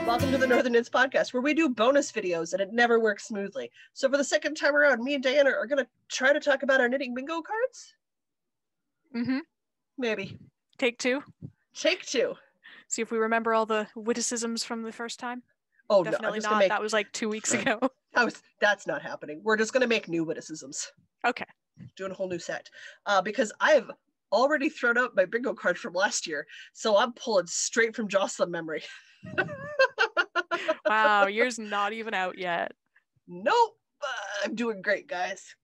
Welcome to the Northern Knits podcast, where we do bonus videos and it never works smoothly. So for the second time around, me and Diana are going to try to talk about our knitting bingo cards. Mm-hmm. Maybe. Take two. Take two. See if we remember all the witticisms from the first time. Oh, definitely no, not. That was like 2 weeks ago. That's not happening. We're just going to make new witticisms. Okay. Doing a whole new set. Because I've already thrown out my bingo card from last year, so I'm pulling straight from Jocelyn memory. Wow, yours not even out yet. Nope. I'm doing great, guys.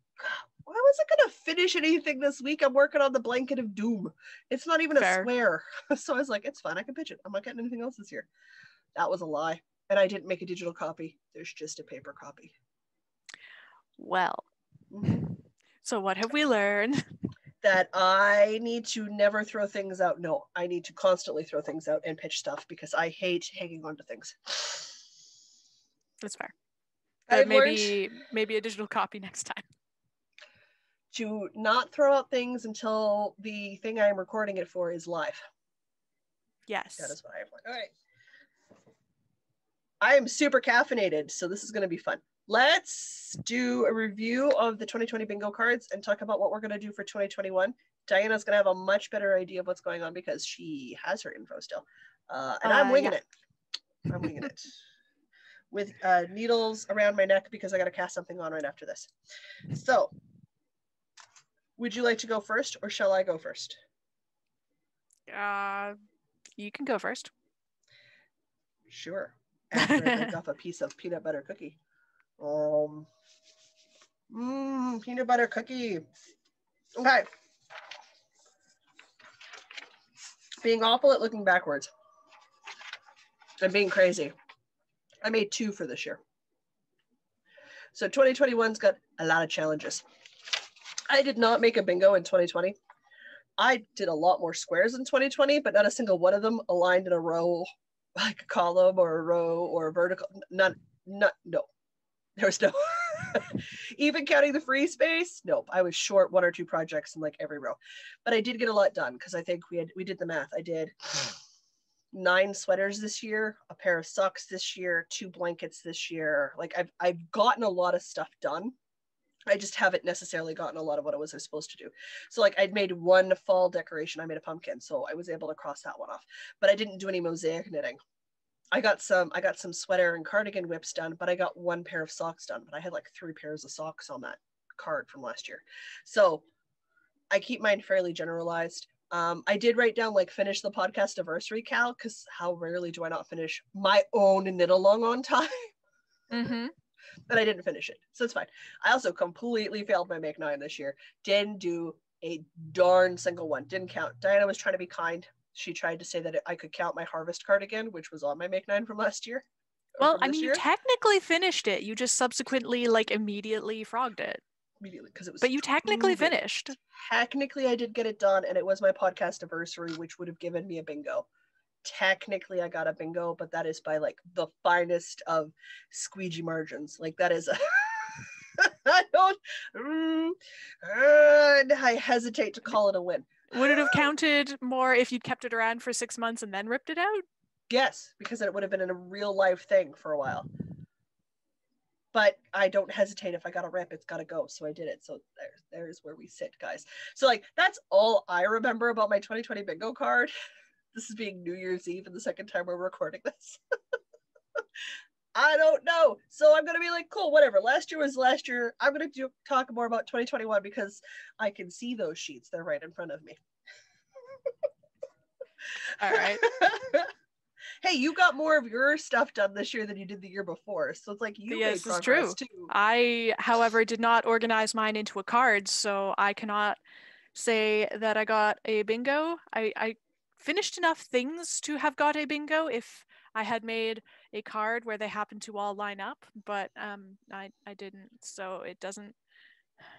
Why was I going to finish anything this week? I'm working on the Blanket of Doom. It's not even a swear. So I was like, it's fine. I can pitch it. I'm not getting anything else this year. That was a lie. And I didn't make a digital copy. There's just a paper copy. Well, so what have we learned? That I need to never throw things out. No, I need to constantly throw things out and pitch stuff because I hate hanging on to things. That's fair. Maybe a digital copy next time. To not throw out things until the thing I'm recording it for is live. Yes. That is what I have learned. All right. I am super caffeinated, so this is going to be fun. Let's do a review of the 2020 bingo cards and talk about what we're going to do for 2021. Diana's going to have a much better idea of what's going on because she has her info still. And I'm winging it. I'm winging it. With needles around my neck because I got to cast something on right after this. So, would you like to go first or shall I go first? You can go first. Sure. After I break off a piece of peanut butter cookie. Peanut butter cookie. Okay. Being awful at looking backwards. And being crazy. I made 2 for this year. So 2021's got a lot of challenges. I did not make a bingo in 2020. I did a lot more squares in 2020, but not a single one of them aligned in a row, like a column or a row or a vertical. No. There was no. Even counting the free space, nope. I was short 1 or 2 projects in like every row. But I did get a lot done because I think we did the math. I did 9 sweaters this year, a pair of socks this year, 2 blankets this year. Like I've gotten a lot of stuff done. I just haven't necessarily gotten a lot of what I was supposed to do. So like I'd made 1 fall decoration. I made a pumpkin, so I was able to cross that one off. But I didn't do any mosaic knitting. I got some sweater and cardigan whips done, but I got 1 pair of socks done. But I had like 3 pairs of socks on that card from last year. So I keep mine fairly generalized. I did write down like finish the podcast anniversary cal because how rarely do I not finish my own knit along on time? Mm-hmm. But I didn't finish it, so it's fine. I also completely failed my make 9 this year. Didn't do a darn single one. Didn't count. Diana was trying to be kind. She tried to say that I could count my harvest cardigan, which was on my make 9 from last year. Well, I mean, you technically finished it. You just subsequently like immediately frogged it. Immediately, because it was. But you technically finished. Technically, I did get it done, and it was my podcast anniversary, which would have given me a bingo. Technically, I got a bingo, but that is by like the finest of squeegee margins. Like that is a. I hesitate to call it a win. Would it have counted more if you'd kept it around for 6 months and then ripped it out? Yes, because it would have been in a real life thing for a while. But I don't hesitate. If I got to rip, it's got to go. So I did it. So there's where we sit, guys. So like, that's all I remember about my 2020 bingo card. This is being New Year's Eve and the second time we're recording this. I don't know. So I'm going to be like, cool, whatever. Last year was last year. I'm going to talk more about 2021 because I can see those sheets. They're right in front of me. All right. Hey, you got more of your stuff done this year than you did the year before. So it's like you made progress too. I, however, did not organize mine into a card, so I cannot say that I got a bingo. I finished enough things to have got a bingo if I had made a card where they happened to all line up, but I didn't, so it doesn't.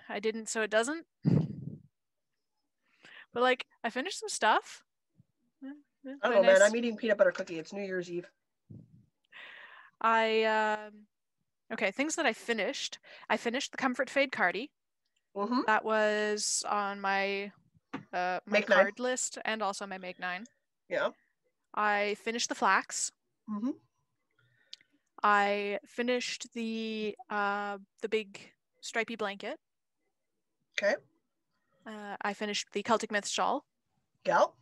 I didn't, so it doesn't. But like, I finished some stuff. I don't know, man. I'm eating peanut butter cookie. It's New Year's Eve. Okay, things that I finished. I finished the Comfort Fade Cardi. Mm-hmm. That was on my my card list and also my Make 9. Yeah. I finished the Flax. Mm-hmm. I finished the big stripy blanket. Okay. I finished the Celtic Myth shawl. Gal.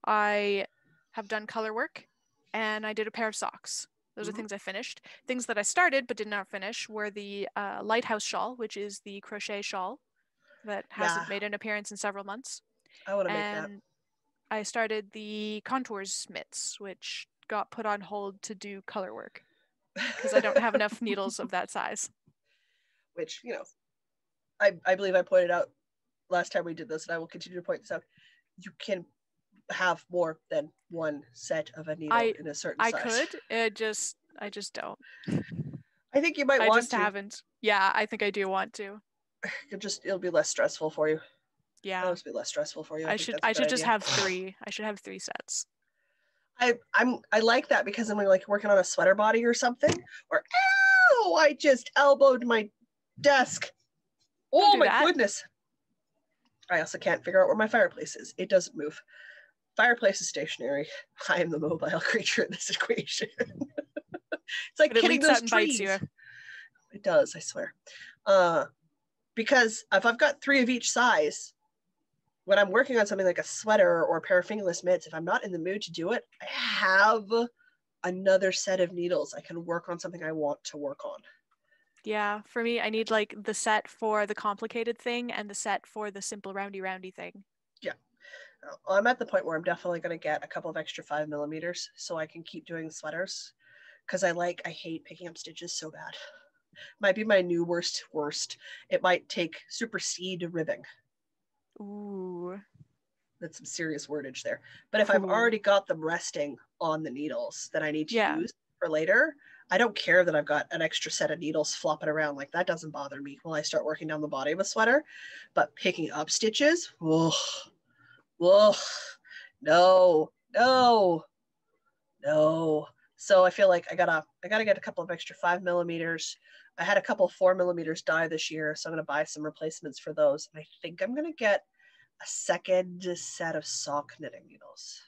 I have done color work, and I did a pair of socks. Those are things I finished. Things that I started but did not finish were the lighthouse shawl, which is the crochet shawl that hasn't made an appearance in several months. I want to make that. And I started the contours mitts, which got put on hold to do color work because I don't have enough needles of that size. Which, you know, I believe I pointed out last time we did this, and I will continue to point this out. You can have more than one set of a needle in a certain size. I could. I just don't. I think you might want to. I just haven't. Yeah, I think I do want to. It'll be less stressful for you. Yeah. It'll just be less stressful for you. I should just have 3. I should have 3 sets. I like that because I'm like working on a sweater body or something, or ow, I just elbowed my desk. Oh my goodness. I also can't figure out where my fireplace is. It doesn't move. Fireplace is stationary. I am the mobile creature in this equation. It's like hitting those trees. It does, I swear. Because if I've got 3 of each size, when I'm working on something like a sweater or a pair of fingerless mitts, if I'm not in the mood to do it, I have another set of needles. I can work on something I want to work on. Yeah, for me, I need like the set for the complicated thing and the set for the simple roundy thing. Yeah. I'm at the point where I'm definitely going to get a couple of extra 5mm so I can keep doing sweaters, because I hate picking up stitches so bad. Might be my new worst. It might supersede ribbing. Ooh. That's some serious wordage there. But if I've already got them resting on the needles that I need to use for later, I don't care that I've got an extra set of needles flopping around. Like, that doesn't bother me when I start working down the body of a sweater. But picking up stitches, no. So I feel like I gotta get a couple of extra 5mm. I had a couple 4mm die this year, so I'm gonna buy some replacements for those. And I think I'm gonna get a second set of sock knitting needles.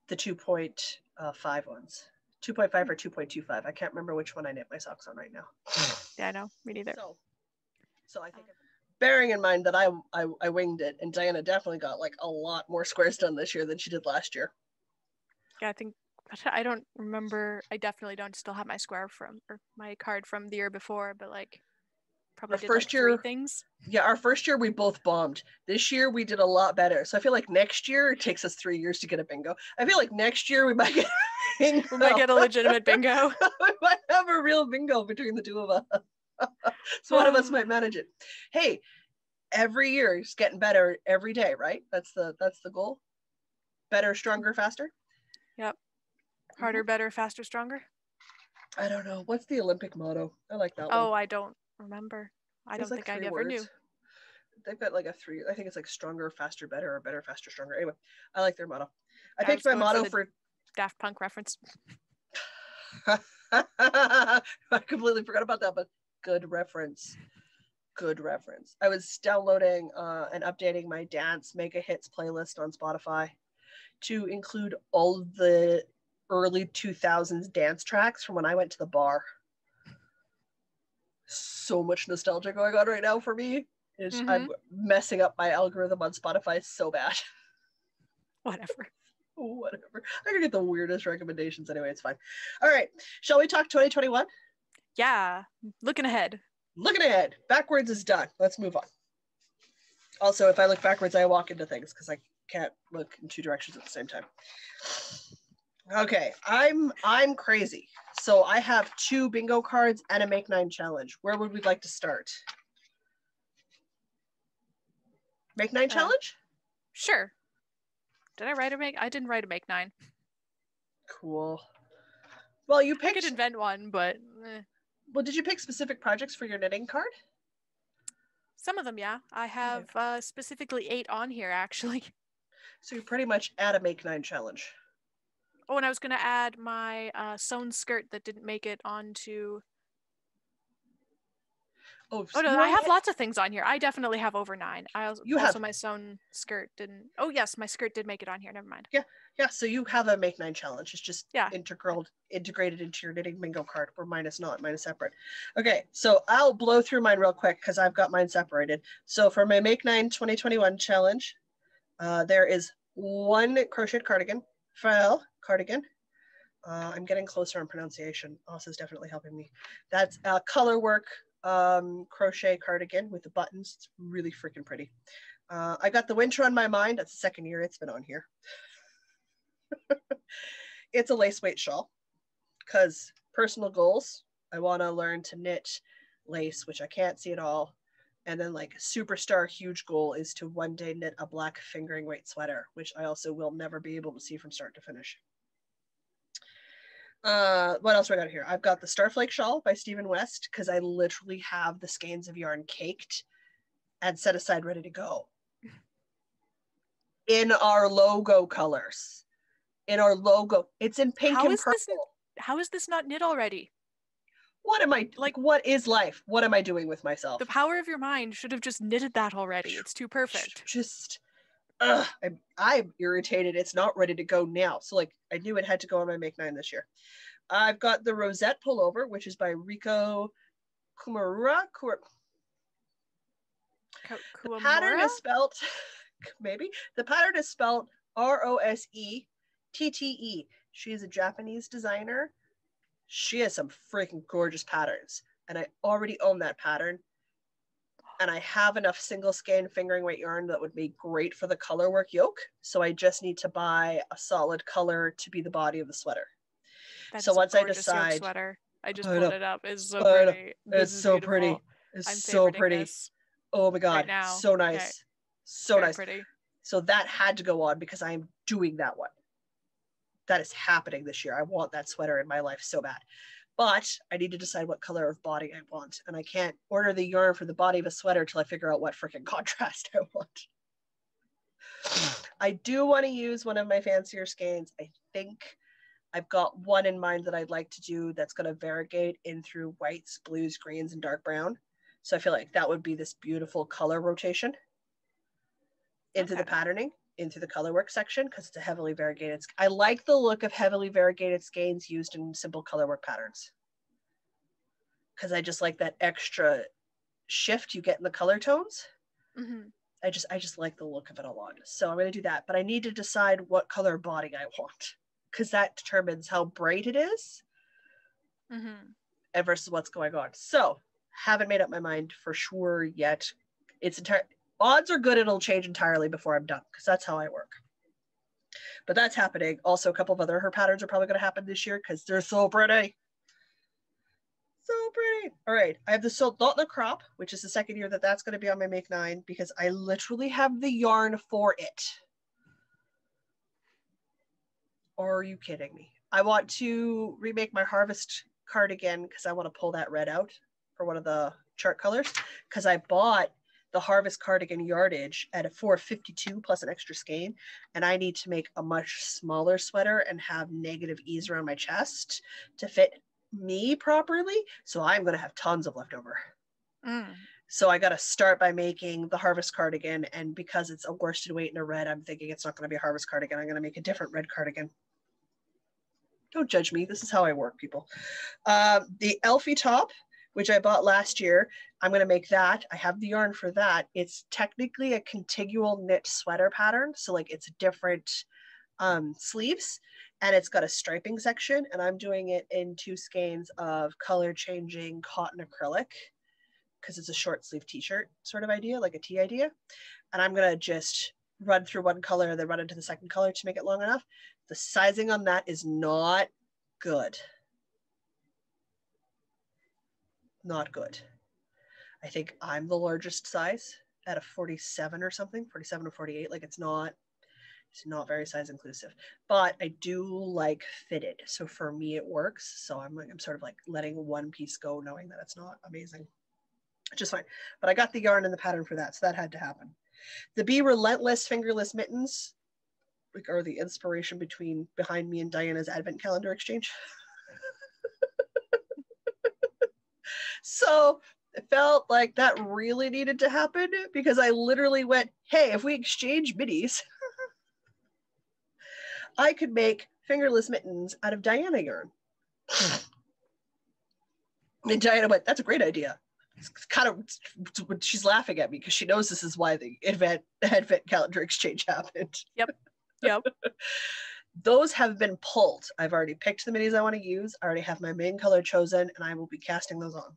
The 2.5 ones. 2.5 or 2.25. I can't remember which one I knit my socks on right now. Yeah, I know. Me neither. So I think, bearing in mind that I winged it, and Diana definitely got like a lot more squares done this year than she did last year. Yeah, I don't remember. I definitely don't still have my square or my card from the year before, but like probably did like 3 things. Yeah, our first year we both bombed. This year we did a lot better. So I feel like next year it takes us 3 years to get a bingo. I feel like next year we might get a bingo. We might get a legitimate bingo. We might have a real bingo between the two of us. So one of us might manage it. Hey, every year it's getting better every day, right? That's the goal. Better, stronger, faster. Yep. Harder, better, faster, stronger. I don't know. What's the Olympic motto? I like that one. Oh, I don't remember. I don't think I ever knew. They've got like a 3. I think it's like stronger, faster, better, or better, faster, stronger. Anyway, I like their motto. I picked my motto for Daft Punk reference. I completely forgot about that, but good reference. I was downloading and updating my dance mega hits playlist on Spotify to include all of the early 2000s dance tracks from when I went to the bar. So much nostalgia going on right now for me. I'm messing up my algorithm on Spotify so bad. Whatever. I can get the weirdest recommendations anyway. It's fine. All right. Shall we talk 2021? Yeah. Looking ahead. Backwards is done. Let's move on. Also, if I look backwards, I walk into things because I can't look in 2 directions at the same time. Okay, I'm crazy. So I have 2 bingo cards and a Make 9 challenge. Where would we like to start? Make 9 challenge? Sure. I didn't write a Make 9. Cool. Well, you picked... I could invent one, but... Well, did you pick specific projects for your knitting card? Some of them, yeah. I have specifically 8 on here, actually. So you're pretty much at a Make 9 challenge. Oh, and I was going to add my sewn skirt that didn't make it onto... Oh, Oh no, I have lots of things on here. I definitely have over 9. I also, You have my sewn skirt didn't. Oh yes, my skirt did make it on here. Never mind. Yeah, so you have a Make 9 challenge. It's just Yeah. integrated into your knitting bingo card, where mine is not. Mine is separate. Okay, so I'll blow through mine real quick because I've got mine separated. So for my Make 9 2021 challenge, there is 1 crocheted cardigan, fell cardigan. I'm getting closer on pronunciation. Also is definitely helping me. That's a color work crochet cardigan with the buttons. It's really freaking pretty. I got the Winter on My Mind. That's the 2nd year it's been on here. It's a lace weight shawl because personal goals. I want to learn to knit lace, which I can't see at all. And then like superstar huge goal is to one day knit a black fingering weight sweater, which I also will never be able to see from start to finish. What else do I got here? I've got the Starflake shawl by Stephen West because I literally have the skeins of yarn caked and set aside ready to go. In our logo colors. In our logo. It's in pink and purple. How is this not knit already? What am I, like, what is life? What am I doing with myself? The power of your mind should have just knitted that already. It's too perfect. Just, I'm irritated. It's not ready to go now. So, like, I knew it had to go on my Make 9 this year. I've got the Rosette Pullover, which is by Riko Kumura. The pattern is spelled, maybe. The pattern is spelled Rosettete. She is a Japanese designer. She has some freaking gorgeous patterns. And I already own that pattern. And I have enough single skein fingering weight yarn that would be great for the color work yoke. So I just need to buy a solid color to be the body of the sweater. So once I decide, yoke sweater. I just pulled it up. It's so pretty. It's so pretty. It's so pretty. Oh my god, so nice. Okay. So nice. Pretty. So that had to go on because I am doing that one. That is happening this year. I want that sweater in my life so bad. But I need to decide what color of body I want. And I can't order the yarn for the body of a sweater till I figure out what freaking contrast I want. I do want to use one of my fancier skeins. I think I've got one in mind that I'd like to do that's going to variegate in through whites, blues, greens, and dark brown. So I feel like that would be this beautiful color rotation into the patterning, into the color work section, because it's a heavily variegated. I like the look of heavily variegated skeins used in simple color work patterns. Because I just like that extra shift you get in the color tones. Mm-hmm. I just like the look of it a lot. So I'm going to do that. But I need to decide what color body I want, because that determines how bright it is and versus what's going on. So haven't made up my mind for sure yet. It's odds are good it'll change entirely before I'm done, because that's how I work. But that's happening. Also, a couple of other her patterns are probably going to happen this year because they're so pretty. So pretty. All right. I have the Silk Dot in the Crop, which is the 2nd year that that's going to be on my Make 9 because I literally have the yarn for it. Or are you kidding me? I want to remake my Harvest cardigan because I want to pull that red out for one of the chart colors, because I bought the Harvest cardigan yardage at a 452 plus an extra skein, and I need to make a much smaller sweater and have negative ease around my chest to fit me properly. So I'm going to have tons of leftover. So I got to start by making the Harvest cardigan, and because it's a worsted weight in a red, I'm thinking it's not going to be a Harvest cardigan. I'm going to make a different red cardigan. Don't judge me. This is how I work, people. The Elfie top, which I bought last year, I'm going to make that. I have the yarn for that. It's technically a contigual knit sweater pattern. So like it's different sleeves, and it's got a striping section, and I'm doing it in 2 skeins of color changing cotton acrylic because it's a short sleeve t-shirt sort of idea, like a tee idea. And I'm going to just run through one color and then run into the second color to make it long enough. The sizing on that is not good. Not good. I think I'm the largest size at a 47 or something, 47 or 48. Like it's not very size inclusive, but I do like fitted. So for me, it works. So I'm sort of like letting one piece go, knowing that it's not amazing, which is fine. But I got the yarn and the pattern for that. So that had to happen. The Be Relentless fingerless mittens are the inspiration behind me and Diana's advent calendar exchange. So felt like that really needed to happen because I literally went, hey, if we exchange minis, I could make fingerless mittens out of Diana yarn. And Diana went, that's a great idea. It's kind of, she's laughing at me because she knows this is why the advent calendar exchange happened. Yep. Those have been pulled. I've already picked the minis I want to use. I already have my main color chosen, and I will be casting those on.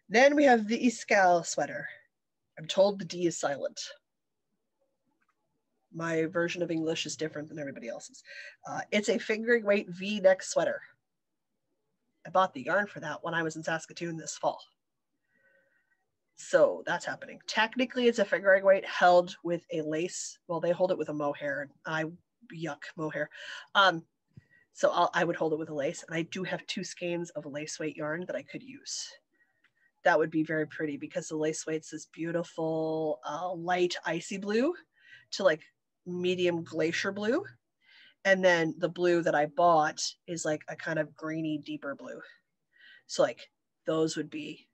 Then we have the Iscal Sweater. I'm told the D is silent. My version of English is different than everybody else's. It's a fingering weight V-neck sweater. I bought the yarn for that when I was in Saskatoon this fall. So that's happening. Technically, it's a fingering weight held with a lace. Well, they hold it with a mohair. Yuck, mohair. So I would hold it with a lace. And I do have 2 skeins of lace weight yarn that I could use. That would be very pretty because the lace weight's this beautiful light icy blue to like medium glacier blue. And then the blue that I bought is like a kind of greeny, deeper blue. So like those would be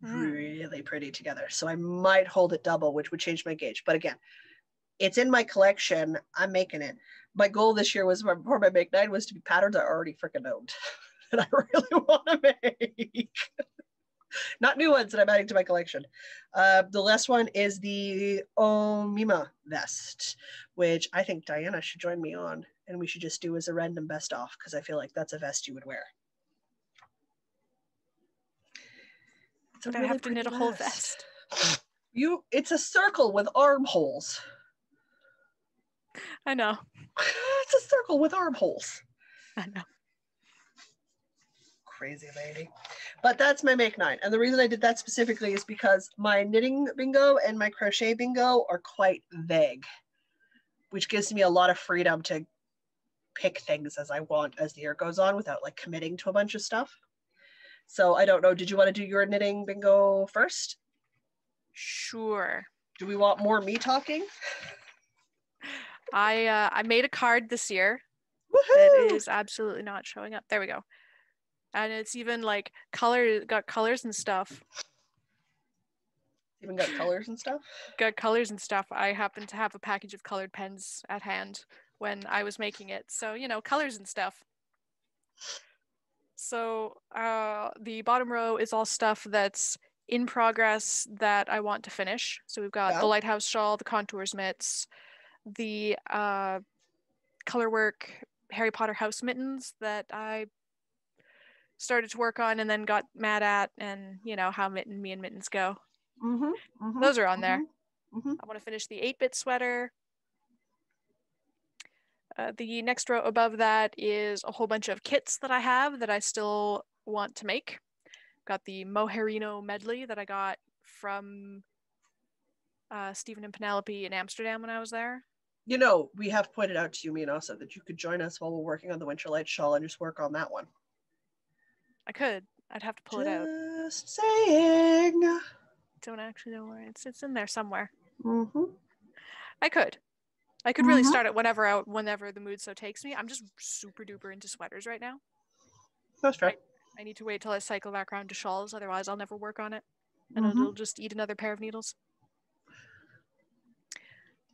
really pretty together. So I might hold it double, which would change my gauge. But again, it's in my collection. I'm making it. My goal this year was for my Make 9 was to be patterns I already freaking owned. And I really want to make. Not new ones that I'm adding to my collection. The last one is the Omima Vest, which I think Diana should join me on. And we should just do as a random best off because I feel like that's a vest you would wear. But I have to knit a whole vest. It's a circle with armholes. I know. It's a circle with armholes. I know. Crazy lady. But that's my Make 9. And the reason I did that specifically is because my knitting bingo and my crochet bingo are quite vague, which gives me a lot of freedom to pick things as I want as the year goes on without like committing to a bunch of stuff. So I don't know, did you want to do your knitting bingo first? Sure. Do we want more me talking? I made a card this year. Woohoo! That is absolutely not showing up. There we go. And it's even like got colors and stuff. Even got colors and stuff? Got colors and stuff. I happen to have a package of colored pens at hand when I was making it. So, you know, colors and stuff. So the bottom row is all stuff that's in progress that I want to finish. So we've got the Lighthouse Shawl, the Contours Mitts, the colorwork Harry Potter house mittens that I started to work on and then got mad at, and you know how me and Mittens go. Those are on there. I want to finish the 8-bit sweater. The next row above that is a whole bunch of kits that I have that I still want to make. Got the Moherino medley that I got from Stephen and Penelope in Amsterdam when I was there. You know, we have pointed out to you, me and Asa, that you could join us while we're working on the Winterlight Shawl and just work on that one. I could. I'd have to pull it out. Just saying. Don't actually know where it's in there somewhere. I could really start it whenever the mood so takes me. I'm just super duper into sweaters right now. That's right. I need to wait till I cycle back around to shawls, otherwise I'll never work on it. And it'll just eat another pair of needles.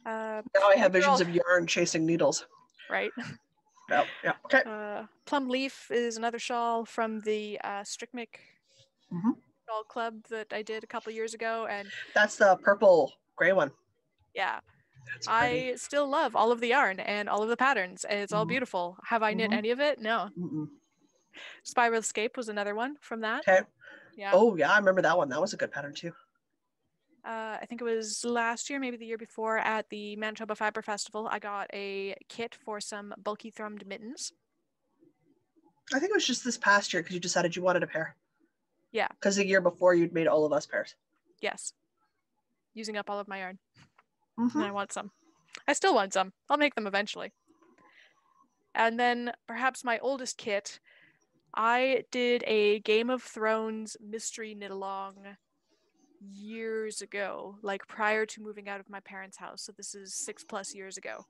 Now I have visions of yarn chasing needles. Right. Yeah. Okay. Plum Leaf is another shawl from the Strickmick shawl club that I did a couple years ago, and that's the purple gray one. Yeah. I still love all of the yarn and all of the patterns, and it's all beautiful. Have I knit any of it? No. Spiral Escape was another one from that. Okay. Yeah. Oh yeah, I remember that one. That was a good pattern too. I think it was last year, maybe the year before, at the Manitoba Fiber Festival, I got a kit for some bulky thrummed mittens. I think it was just this past year because you decided you wanted a pair. Yeah. Because the year before you'd made all of us pairs. Yes. Using up all of my yarn. And I want some. I still want some. I'll make them eventually. And then perhaps my oldest kit, I did a Game of Thrones mystery knit along years ago, like prior to moving out of my parents' house. So this is 6+ years ago.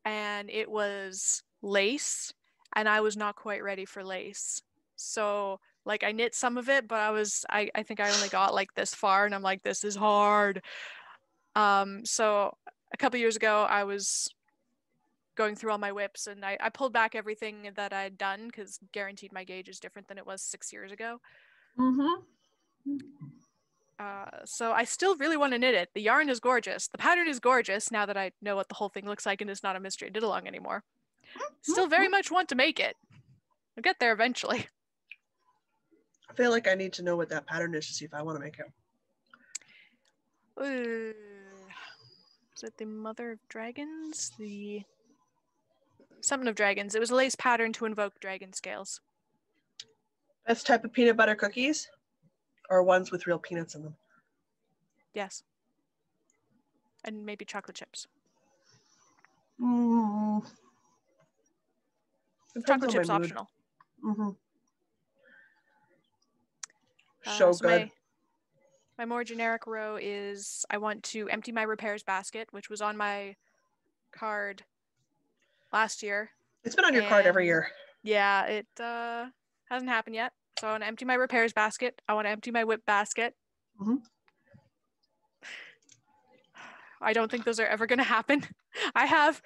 And it was lace, and I was not quite ready for lace. So Like I knit some of it, but I think I only got like this far, and I'm like, this is hard. So a couple years ago, I was going through all my whips, and I pulled back everything that I'd done because guaranteed my gauge is different than it was 6 years ago. So I still really want to knit it. The yarn is gorgeous. The pattern is gorgeous now that I know what the whole thing looks like and it's not a mystery knit along anymore. Still very much want to make it. I'll get there eventually. I feel like I need to know what that pattern is to see if I want to make it. Is it the Mother of Dragons? Something of Dragons. It was a lace pattern to invoke dragon scales. Best type of peanut butter cookies? Or ones with real peanuts in them? Yes. And maybe chocolate chips. Chocolate chips optional. So good. My more generic row is I want to empty my repairs basket, which was on my card last year. It's been on your card every year. Yeah, it hasn't happened yet. So I want to empty my repairs basket. I want to empty my whip basket. I don't think those are ever going to happen. I have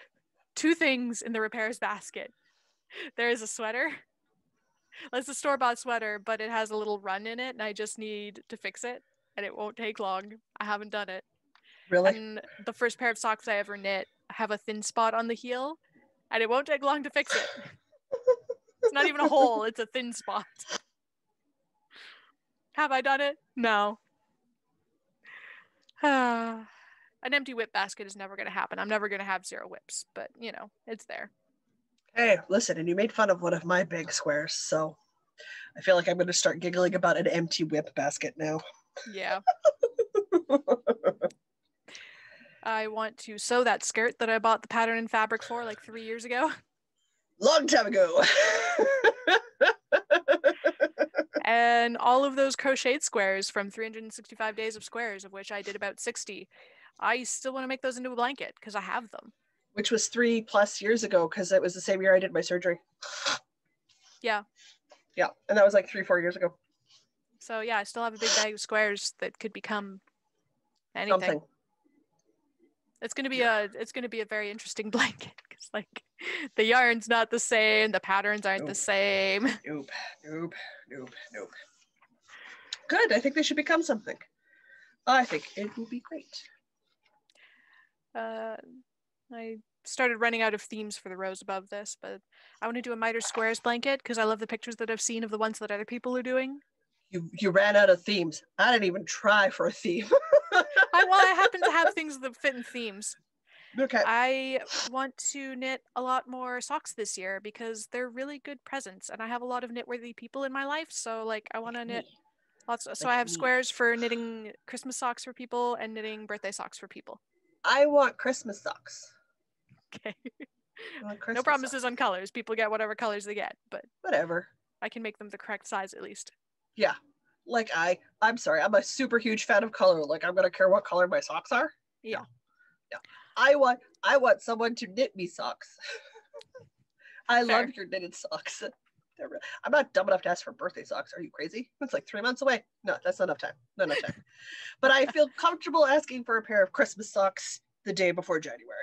2 things in the repairs basket. There is a sweater. It's a store-bought sweater, but it has a little run in it, and I just need to fix it, and it won't take long. I haven't done it. Really? And the first pair of socks I ever knit have a thin spot on the heel, and it won't take long to fix it. It's not even a hole, it's a thin spot. Have I done it? No. An empty whip basket is never going to happen. I'm never going to have 0 whips, but, you know, it's there. Hey, listen, and you made fun of one of my big squares, so I feel like I'm going to start giggling about an empty whip basket now. Yeah. I want to sew that skirt that I bought the pattern and fabric for like 3 years ago. Long time ago. And all of those crocheted squares from 365 days of squares, of which I did about 60. I still want to make those into a blanket because I have them. Which was 3+ years ago because it was the same year I did my surgery. Yeah. Yeah, and that was like 3-4 years ago. So yeah, I still have a big bag of squares that could become anything. Something. It's gonna be a very interesting blanket because like the yarn's not the same, the patterns aren't the same. Nope. Good. I think they should become something. I think it will be great. I started running out of themes for the rows above this, but I want to do a miter squares blanket because I love the pictures that I've seen of the ones that other people are doing. You ran out of themes. I didn't even try for a theme. I happen to have things that fit in themes. Okay. I want to knit a lot more socks this year because they're really good presents, and I have a lot of knit-worthy people in my life, so like I want to knit lots. So I have squares for knitting Christmas socks for people and knitting birthday socks for people. I want Christmas socks. Okay. No promises socks on colors. People get whatever colors they get, but whatever. I can make them the correct size at least. Yeah. Like I'm sorry, I'm a super huge fan of color. Like I'm gonna care what color my socks are. Yeah. Yeah. I want someone to knit me socks. I love your knitted socks. I'm not dumb enough to ask for birthday socks. Are you crazy? It's like 3 months away. No, that's not enough time. Not enough time. But I feel comfortable asking for a pair of Christmas socks the day before January.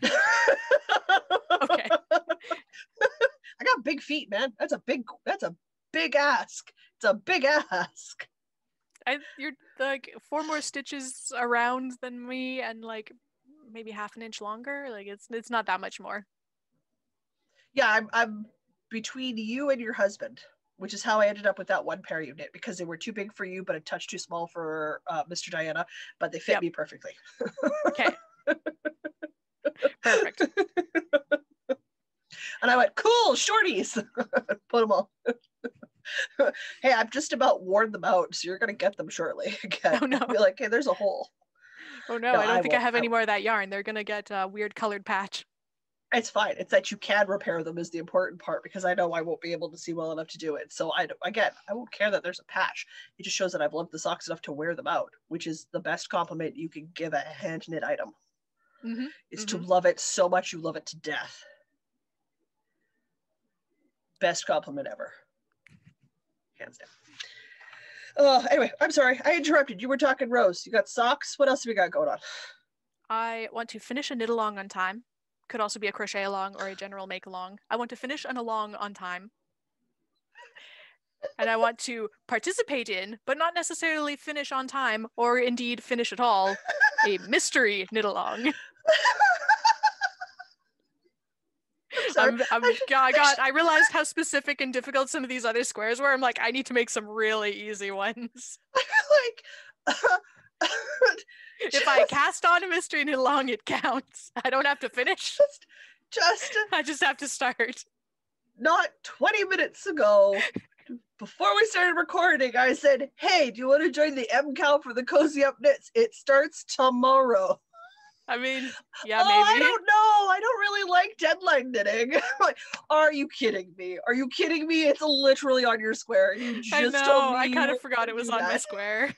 Okay. I got big feet, man. That's a big ask. It's a big ask. You're like 4 more stitches around than me and like maybe half an inch longer. Like it's not that much more. Yeah, I'm between you and your husband, which is how I ended up with that one pair you knit because they were too big for you, but a touch too small for Mr. Diana, but they fit me perfectly. Okay. Perfect. And I went, cool, shorties. Put them all. Hey, I've just about worn them out, so you're going to get them shortly. Again. Oh, no. Be like, hey, there's a hole. Oh, no, I don't think I have any more of that yarn. They're going to get a weird colored patch. It's fine. It's that you can repair them is the important part because I know I won't be able to see well enough to do it. So I won't care that there's a patch. It just shows that I've loved the socks enough to wear them out, which is the best compliment you can give a hand knit item. Mm-hmm. Is to love it so much you love it to death. Best compliment ever. hands down. Anyway, I'm sorry. I interrupted. You were talking Rose. You got socks? What else have we got going on? I want to finish a knit along on time. Could also be a crochet along or a general make along. I want to finish an along on time. And I want to participate in, but not necessarily finish on time, or indeed finish at all, a mystery knit along. I realized how specific and difficult some of these other squares were. I'm like, I need to make some really easy ones. If I cast on a mystery knit along, it counts. I don't have to finish. I just have to start. Not 20 minutes ago, before we started recording, I said, hey, do you want to join the MCAL for the Cozy Up Knits? It starts tomorrow. I mean, yeah, maybe. I don't know. I don't really like deadline knitting. Like, are you kidding me? Are you kidding me? It's literally on your square. You just told me. I kind of forgot it was on my square.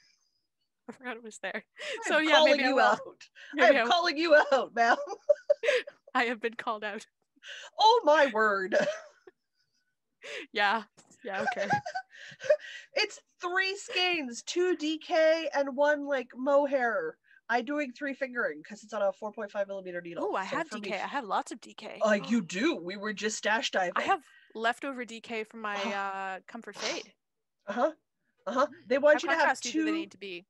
I forgot it was there. So I'm yeah, calling maybe you out. I'm calling you out, ma'am. I have been called out. Oh my word. Yeah, okay. It's 3 skeins, 2 DK, and 1 like mohair. I'm doing 3 fingering because it's on a 4.5 millimeter needle. Oh, I have DK. I have lots of DK. You do? We were just stash diving. I have leftover DK from my Comfort Fade. They want you to have contrasty 2. Do they need to be?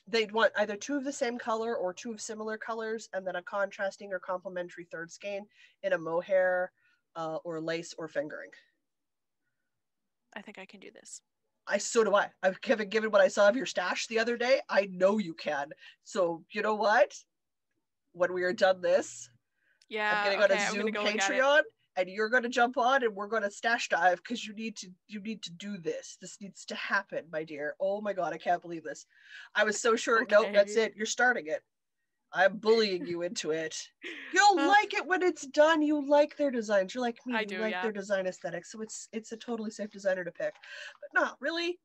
They'd want either 2 of the same color or 2 of similar colors, and then a contrasting or complementary 3rd skein in a mohair or lace or fingering. I think I can do this. So do I. Given what I saw of your stash the other day, I know you can. So you know what? When we are done this, I'm getting on a Zoom Patreon, and you're going to jump on, and we're going to stash dive because you need to do this. This needs to happen, my dear. Oh my God, I can't believe this. I was so sure. Okay. Nope, that's it. You're starting it. I'm bullying you into it. You'll like it when it's done. You like their designs. You're like me. I do, like their design aesthetic. So it's a totally safe designer to pick. But no, really.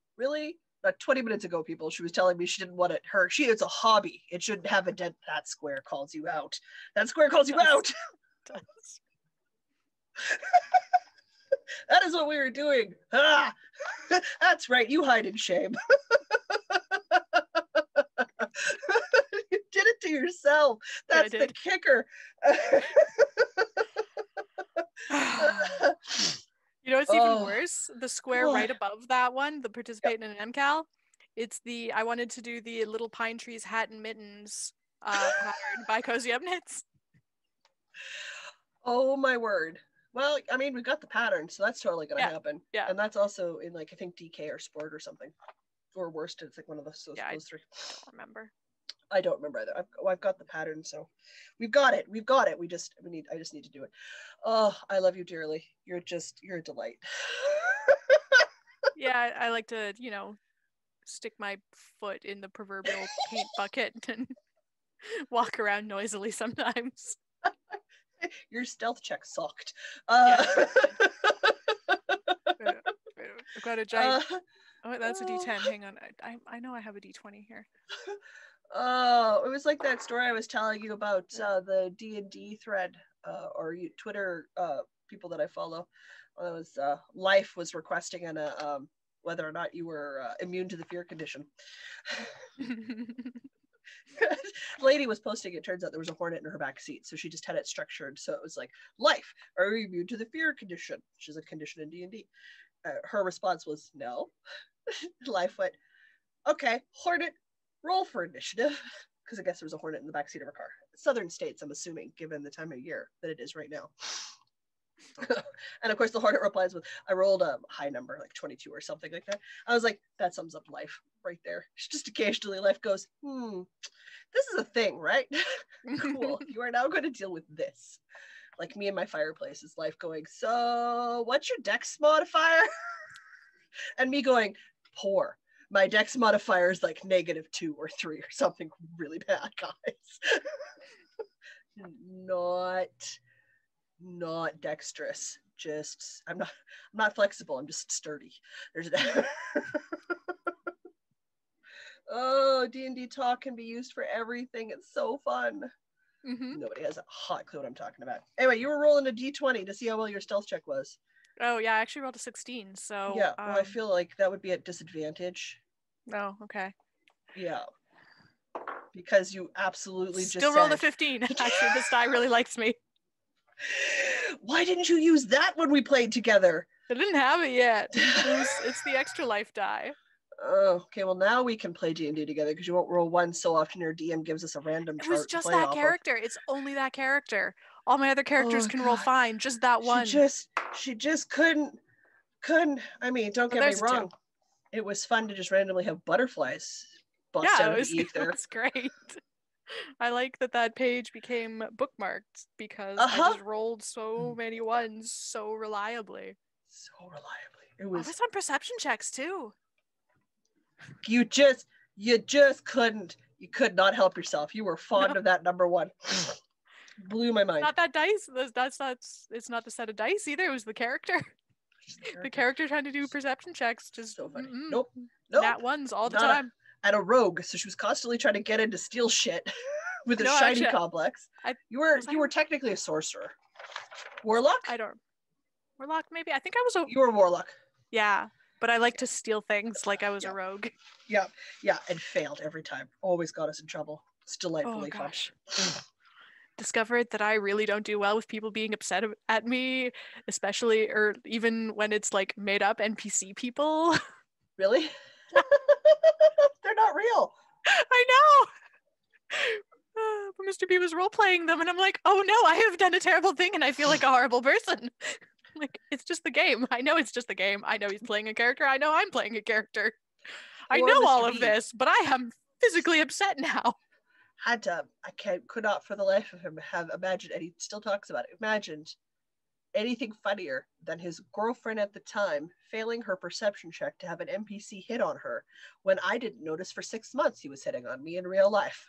Not 20 minutes ago, people, she was telling me she didn't want it. It's a hobby. It shouldn't have a dent. That square calls you out. That square calls you out. That is what we were doing. That's right. You hide in shame. You did it to yourself. That's the kicker. You know what's even worse? The square right above that one, the participate in an MCAL. It's I wanted to do the little pine trees hat and mittens pattern by Cozy Up Knits. Oh my word. Well, I mean, we got the pattern, so that's totally going to happen. Yeah. And that's also in like, I think DK or Sport or something. Or worst, it's like one of those 3. I don't remember. I don't remember either. I've got the pattern, so we've got it. I just need to do it. Oh, I love you dearly. You're a delight. Yeah, I like to, stick my foot in the proverbial paint bucket and walk around noisily sometimes. Your stealth check sucked. I've got a giant. That's a D10. Hang on. I know I have a D20 here. It was like that story I was telling you about the D&D thread or Twitter people that I follow. It was Life was requesting whether or not you were immune to the fear condition. Lady was posting, it turns out there was a hornet in her back seat, so she just had it structured so it was like, Life, are you immune to the fear condition, which is a condition in D&D. Her response was no. Life went, okay, hornet, roll for initiative, because I guess there was a hornet in the backseat of her car. Southern states, I'm assuming, given the time of year that it is right now. And of course the hornet replies with, I rolled a high number, like 22 or something like that. I was like, that sums up Life right there. Just occasionally Life goes, this is a thing, right? Cool. You are now going to deal with this. Like me and my fireplace is Life going, so what's your dex modifier? And me going, poor. My dex modifier is like -2 or 3 or something really bad, guys. Not dexterous. Just I'm not flexible. I'm just sturdy. There's that. Oh, D&D talk can be used for everything. It's so fun. Mm-hmm. Nobody has a hot clue what I'm talking about. Anyway, you were rolling a D20 to see how well your stealth check was. Oh yeah, I actually rolled a 16. So Yeah, well, I feel like that would be at disadvantage. Oh, okay. Yeah. Because you absolutely Still just rolled a said... 15. Actually, this die really likes me. Why didn't you use that when we played together? I didn't have it yet. It's the extra life die. Oh, okay, well now we can play D&D together because you won't roll one so often your DM gives us a random chart. It was just that character. It's only that character. All my other characters can roll fine. Just that one. She just couldn't. I mean, don't get me wrong. It was fun to just randomly have butterflies bust out of the ether. It was great. I like that page became bookmarked because I just rolled so many ones so reliably. It was on perception checks too. You couldn't. You could not help yourself. You were fond of that number one. Blew my mind. Not that dice. It's not the set of dice either. It was the character. The character trying to do perception checks. Just so funny. Nope. Nat ones all the time. And a rogue, so she was constantly trying to get into steal shit with a shiny complex. You were technically a sorcerer. Warlock? Warlock maybe. I think I was a. You were a warlock. Yeah, but I like to steal things like I was a rogue. Yeah, and failed every time. Always got us in trouble. It's delightfully fun. Discovered that I really don't do well with people being upset at me, especially or even when it's like made up NPC people. Really? They're not real. I know. But Mr. B was role-playing them and I'm like, oh no, I have done a terrible thing and I feel like a horrible person. Like, it's just the game. I know it's just the game. I know he's playing a character. I know I'm playing a character. I know all of this, but I am physically upset now. Could not for the life of him have imagined, and he still talks about it, imagined anything funnier than his girlfriend at the time failing her perception check to have an NPC hit on her when I didn't notice for 6 months he was hitting on me in real life.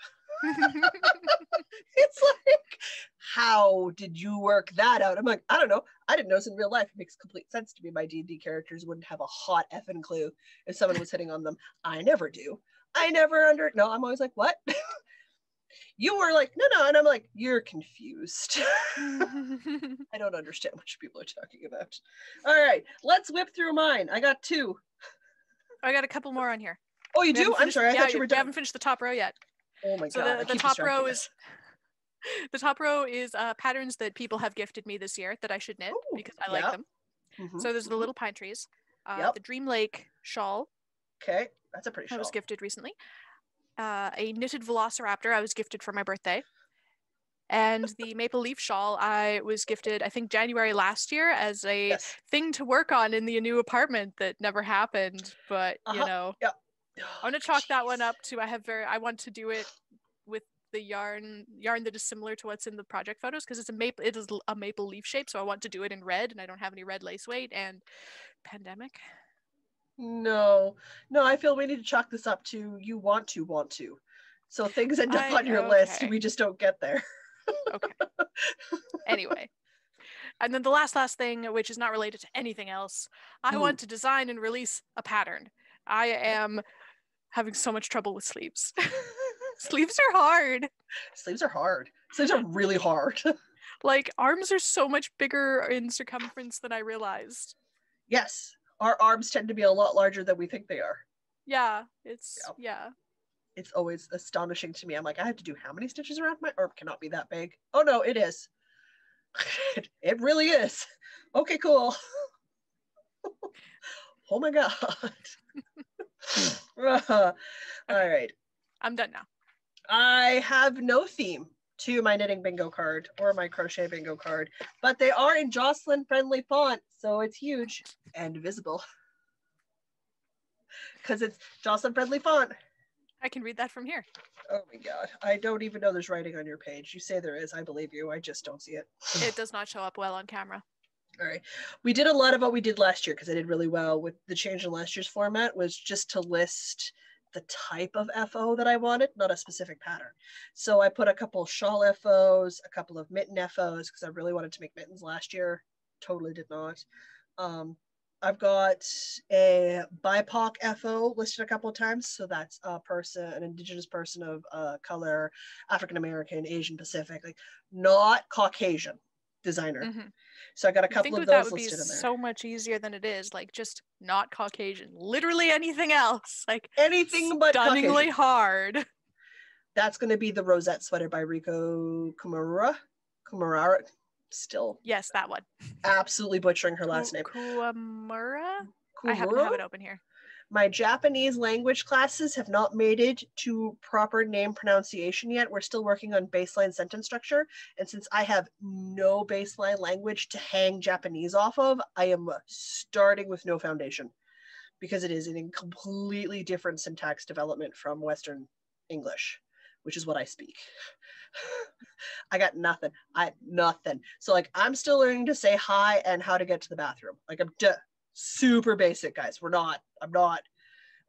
It's like, how did you work that out? I'm like, I don't know. I didn't notice in real life. It makes complete sense to me. My D&D characters wouldn't have a hot effing clue if someone was hitting on them. I never do. I'm always like, what? You were like, no, and I'm like, you're confused. I don't understand what people are talking about. All right, let's whip through mine. I got 2. I got a couple more on here. Oh, you do? I'm sorry, I thought you were done. We haven't finished the top row yet. Oh my god! So the top row is patterns that people have gifted me this year that I should knit because I like them. Mm-hmm. So there's the little pine trees, the Dream Lake shawl. Okay, that's a pretty shawl. I was gifted recently. A knitted velociraptor I was gifted for my birthday. And the maple leaf shawl I was gifted, I think, January last year as a thing to work on in the new apartment that never happened. But, you know, I'm going to chalk that one up to I want to do it with the yarn that is similar to what's in the project photos because it is a maple leaf shape. So I want to do it in red and I don't have any red lace weight and pandemic. No, I feel we need to chalk this up to you want to. So things end up on your list. We just don't get there. Okay. Anyway. And then the last thing, which is not related to anything else, I want to design and release a pattern. I am having so much trouble with sleeves. Sleeves are hard. Sleeves are really hard. Like, arms are so much bigger in circumference than I realized. Yes. Our arms tend to be a lot larger than we think they are. Yeah. It's always astonishing to me. I'm like, I have to do how many stitches around my arm? Cannot be that big. Oh no, it is. It really is. Okay, cool. Oh my god. All right. I'm done now. I have no theme to my knitting bingo card or my crochet bingo card, but they are in Jocelyn friendly font, so it's huge and visible because it's Jocelyn friendly font. I can read that from here. Oh my god, I don't even know there's writing on your page. You say there is, I believe you. I just don't see it. It does not show up well on camera. All right, we did a lot of what we did last year because I did really well with the change in last year's format was just to list the type of FO that I wanted, not a specific pattern. So I put a couple shawl FOs, a couple of mitten FOs because I really wanted to make mittens last year. Totally did not. I've got a BIPOC FO listed a couple of times. So that's an indigenous person of color, African American, Asian Pacific, like not Caucasian designer. So I got a I couple think of that those would be listed in there. so much easier than it is. Like just not Caucasian. Literally anything else. Like Anything but stunningly Caucasian. hard. That's going to be the Rosette Sweater by Riko Kumara. Still. Yes, that one. Absolutely butchering her last name. Kuamura? I happen to have it open here. My Japanese language classes have not made it to proper name pronunciation yet. We're still working on baseline sentence structure. And since I have no baseline language to hang Japanese off of, I am starting with no foundation because it is a completely different syntax development from Western English, which is what I speak. I got nothing. Nothing. So like, I'm still learning to say hi and how to get to the bathroom. Like I'm super basic, guys. I'm not.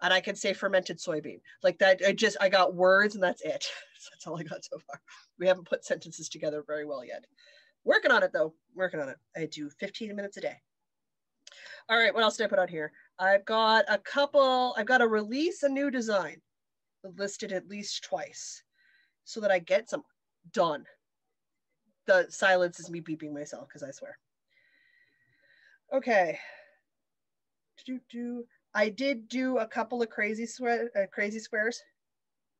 And I can say fermented soybean. Like that, I got words and that's it. So that's all I got so far. We haven't put sentences together very well yet. Working on it though, working on it. I do 15 minutes a day. All right, what else did I put on here? I've got to release a new design listed at least twice so that I get some done. The silence is me beeping myself because I swear. Okay. I did do a couple of crazy squares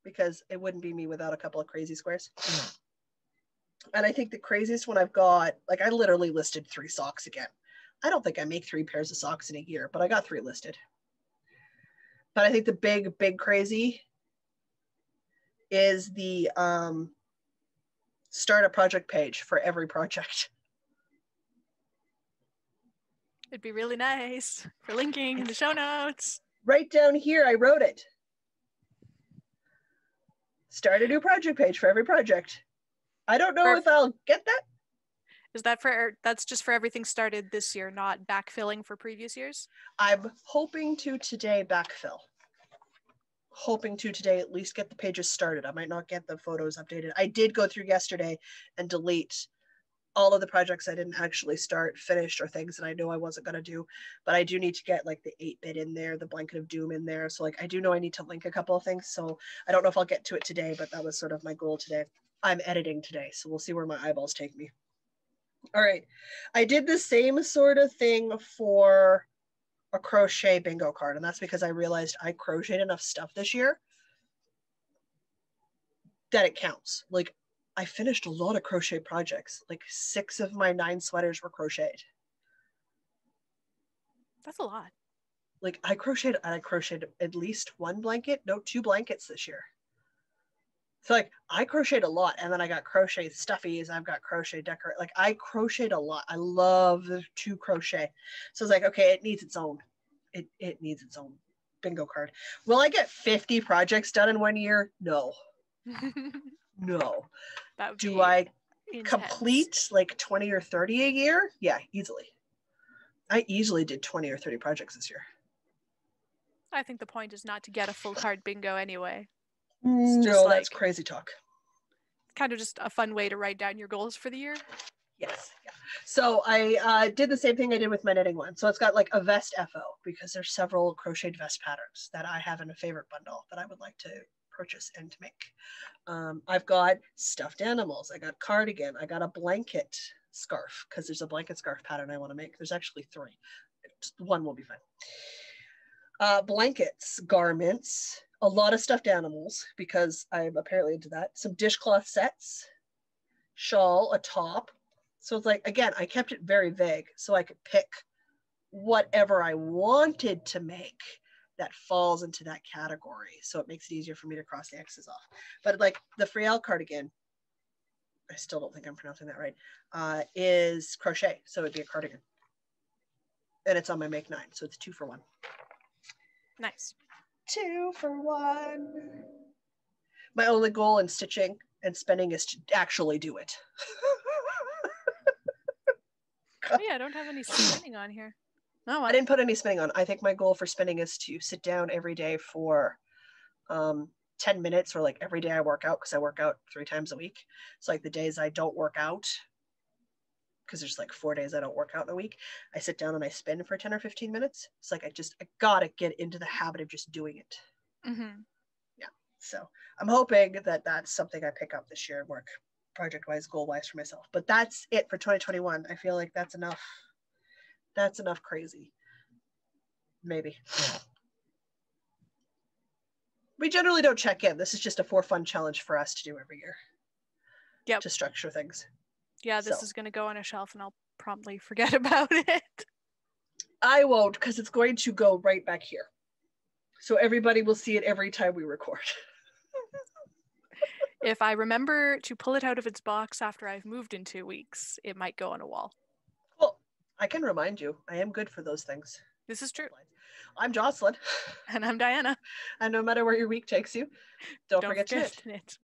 because it wouldn't be me without a couple of crazy squares. And I think the craziest one I've got, like I literally listed 3 socks again. I don't think I make 3 pairs of socks in a year, but I got 3 listed. But I think the big crazy is the start a project page for every project. It'd be really nice for linking in the show notes. Right down here, I wrote it. Start a new project page for every project. I don't know if I'll get that. Is that that's just for everything started this year, not backfilling for previous years? I'm hoping to today backfill. Hoping to today at least get the pages started. I might not get the photos updated. I did go through yesterday and delete all of the projects I didn't actually start, finished, or things that I know I wasn't going to do. But I do need to get like the 8-bit in there, the Blanket of Doom in there. So like I do know I need to link a couple of things. So I don't know if I'll get to it today, but that was sort of my goal today. I'm editing today, so we'll see where my eyeballs take me. All right. I did the same sort of thing for a crochet bingo card, and that's because I realized I crocheted enough stuff this year that it counts. Like I finished a lot of crochet projects. Like 6 of my 9 sweaters were crocheted. That's a lot. Like I crocheted at least 1 blanket, no, 2 blankets this year. So like I crocheted a lot, and then I got crochet stuffies. I've got crochet decorate. Like I crocheted a lot. I love to crochet. So it's like, okay, it needs its own. It needs its own bingo card. Will I get 50 projects done in 1 year? No. No. Do I complete like 20 or 30 a year? Yeah, easily. I easily did 20 or 30 projects this year. I think the point is not to get a full card bingo anyway. No, that's crazy talk. Kind of just a fun way to write down your goals for the year. Yes. Yeah. So I did the same thing I did with my knitting one. So it's got like a vest FO because there's several crocheted vest patterns that I have in a favorite bundle that I would like to purchase and to make. I've got stuffed animals. I got cardigan. I got a blanket scarf because there's a blanket scarf pattern I want to make. There's actually 3. Just 1 will be fine. Blankets, garments, a lot of stuffed animals because I'm apparently into that. Some dishcloth sets, shawl, a top. So it's like, again, I kept it very vague so I could pick whatever I wanted to make that falls into that category. So it makes it easier for me to cross the X's off. But like the Friel cardigan, I still don't think I'm pronouncing that right, is crochet. So it'd be a cardigan. And it's on my make 9. So it's 2 for 1. Nice. 2 for 1. My only goal in stitching and spinning is to actually do it. Oh yeah, I don't have any spinning on here. No, I didn't put any spinning on. I think my goal for spinning is to sit down every day for 10 minutes, or like every day I work out, because I work out 3 times a week. So like the days I don't work out, because there's like 4 days I don't work out in a week, I sit down and I spin for 10 or 15 minutes. It's like I gotta get into the habit of just doing it. Mm-hmm. Yeah. So I'm hoping that that's something I pick up this year and work project-wise, goal-wise for myself. But that's it for 2021. I feel like that's enough. That's enough crazy. Maybe. We generally don't check in. This is just a for fun challenge for us to do every year. Yep. To structure things. Yeah, this is going to go on a shelf and I'll promptly forget about it. I won't, because it's going to go right back here. So everybody will see it every time we record. If I remember to pull it out of its box after I've moved in 2 weeks, it might go on a wall. Well, I can remind you, I am good for those things. This is true. I'm Jocelyn. And I'm Diana. And no matter where your week takes you, don't forget to knit.